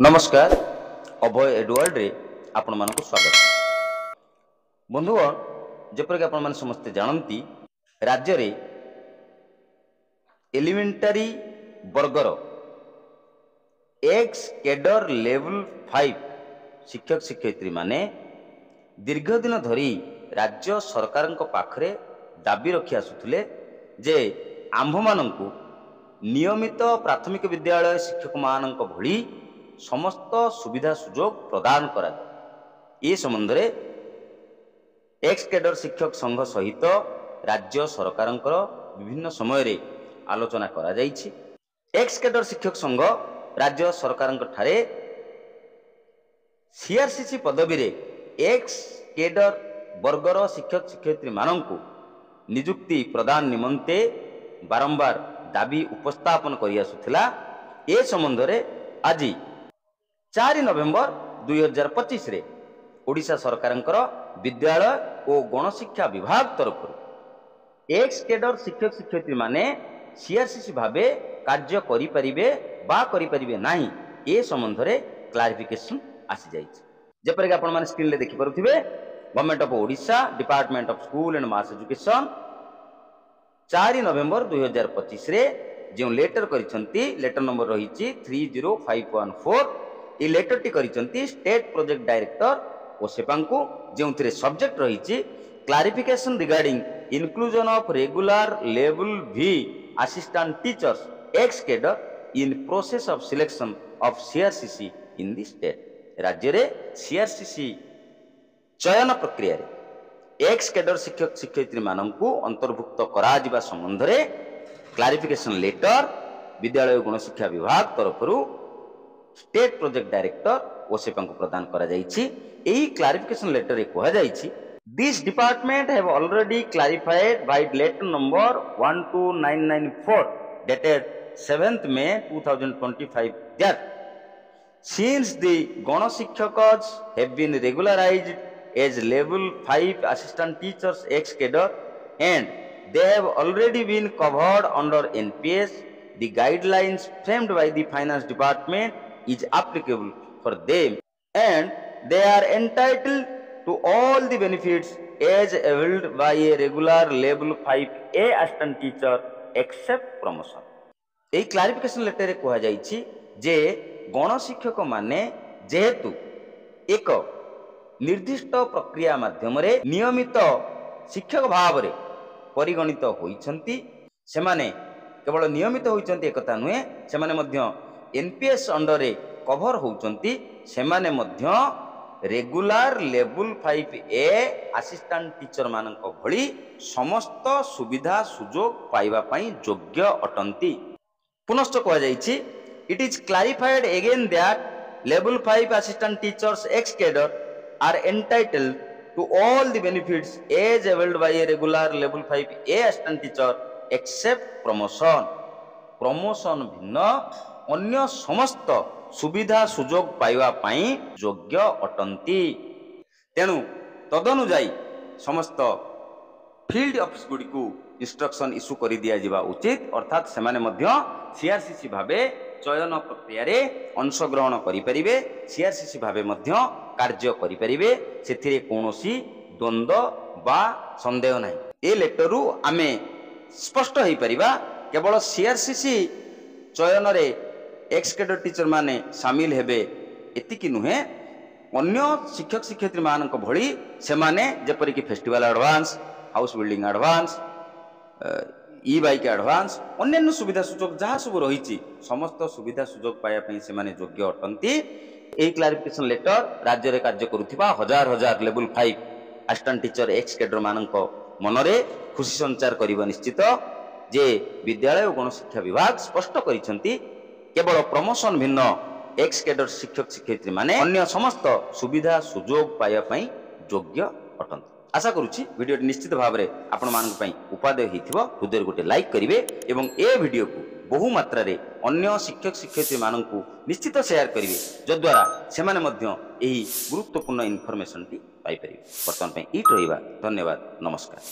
नमस्कार अभय एडवर्ड रे आपण मानक स्वागत। बंधुगण जेपरिक आपण माने समस्ते जानती राज्य रे एलिमेंटरी वर्गर एक्स कैडर लेवल 5 शिक्षक शिक्षयित्री माने दीर्घ दिन धरी राज्य सरकार पाखरे दाबी रखी आसुथिले जे आंभ मानंकु नियमित प्राथमिक विद्यालय शिक्षक मानंक भली समस्त सुविधा सुजोग प्रदान करा ए संबंध रे एक्स कैडर शिक्षक संघ सहित राज्य सरकार विभिन्न समय रे आलोचना करा जाइछि। एक्स कैडर शिक्षक संघ राज्य सरकार ठारे सीआरसीसी पदवी रे एक्स कैडर वर्गर शिक्षक शिक्षयित्री मानंकु नियुक्ति प्रदान निमंते बारंबार दाबी उपस्थापन करि आसुथिला। ए संबंध रे आज 4 नवेम्बर 2025 रे ओडिशा सरकार विद्यालय और गणशिक्षा विभाग तरफ एक्स कैडर शिक्षक शिक्षयित्री माने सीआरसीसी भावे कार्य करि परिबे बा करि परिबे नाही ए संबंध रे क्लारिफिकेशन आसी जाइछि। जेपर कि आपण माने स्क्रीन ले देखि परुथिबे government of Odisha department of school and mass education 4 November 2025 रे जो लेटर करिसंती लेटर नंबर रहिछि 30514 ए लेटर टी करिसंती स्टेट प्रोजेक्ट डायरेक्टर ओसेपांकु जेउथिरे सब्जेक्ट रहिछि clarification regarding inclusion of regular level V assistant teachers ex cadre in process of selection of CRCC in the state. राज्य रे सीआरसीसी चयन प्रक्रिया रे एक्स कैडर शिक्षक शिक्षयित्री मानंकु अंतर्भुक्त करा जिबा संबंध रे क्लारिफिकेशन लेटर विद्यालय गणशिक्षा विभाग तरफरु स्टेट प्रोजेक्ट डायरेक्टर ओसेपांकु प्रदान करा जाइछि। एही क्लारिफिकेशन लेटर रे कहै जाइछि this department have already clarified by letter number 12994 dated 7th May 2025 that since the Ganashikshakas have been regularized as level 5 assistant teachers ex cadre and they have already been covered under NPS, the guidelines framed by the finance department is applicable for them and they are entitled to all the benefits as availed by a regular level 5A assistant teacher except promotion। এই clarification letter रे कहा जाइछि जे गणशिक्षक माने जेहेतु एक निर्दिष्ट प्रक्रिया माध्यम रे नियमित शिक्षक भाव रे परिगणित होइछंती सेमाने केवल नियमित होइछंती एकता नुहे सेमाने मध्य एनपीएस अंडर रे कवर होउछंती सेमाने मध्य regular level 5A assistant teacher मानक भली समस्त सुविधा सुजोग पाइबा पई योग्य अटंती। पुनश्च कहा जाइछि it is clarified again that level 5 assistant teachers ex cadre are entitled to all the benefits as availed by a regular level 5A assistant teacher except promotion। promotion भिन्न अन्य समस्त सुविधा सुजोग पाइबा पई योग्य अटंती। तेणु तदनुजाई समस्त फील्ड ऑफिस गुडी को इंस्ट्रक्शन इश्यू करि दिया जिबा उचित अर्थात सेमाने मध्य सीआरसीसी भावे चयन प्रक्रिया रे अंशग्रहण करि परिबे सीआरसीसी भावे मध्य कार्य करि परिबे सेथिरे कोनोसी द्वंद्व बा संदेह नाही। ए लेटरु आमे स्पष्ट होई परिबा केवल सीआरसीसी चयन रे एक्स कैडर टीचर माने शामिल हेबे एतिकी नुहे अन्य शिक्षक शिक्षयित्री मानक भली सेमाने जेपरि कि festival advance house building advance e bike advance अन्य सुविधा सुजोग जहाँ सब रही समस्त सुविधा सुजोग पाया से योग्य अटंती। यही क्लारिफिकेशन लेटर राज्य रे कार्य करुथिबा हजार हजार level 5 assistant teacher x cadre मानक मनरे खुशी संचार करिबा निश्चित जे विद्यालय और गणशिक्षा विभाग स्पष्ट करिसंती केवल प्रमोशन भिन्न एक्स कैडर शिक्षक शिक्षयित्री माने अन्य समस्त सुविधा सुजोग पाया पई योग्य अटंती। आशा करुछि वीडियो निश्चित भाव में आपण मानक पई उपादेय हिथिबो हृदय गोटे लाइक करिवे एवं ए वीडियो को बहु मात्रा रे अन्य शिक्षक शिक्षयित्री मानकु निश्चित शेयर करिवे जद्वारा सेमाने मध्य एही गुरुत्वपूर्ण इनफॉरमेशन टी पाई परिवे। वर्तमान पई इट रहिबा धन्यवाद नमस्कार।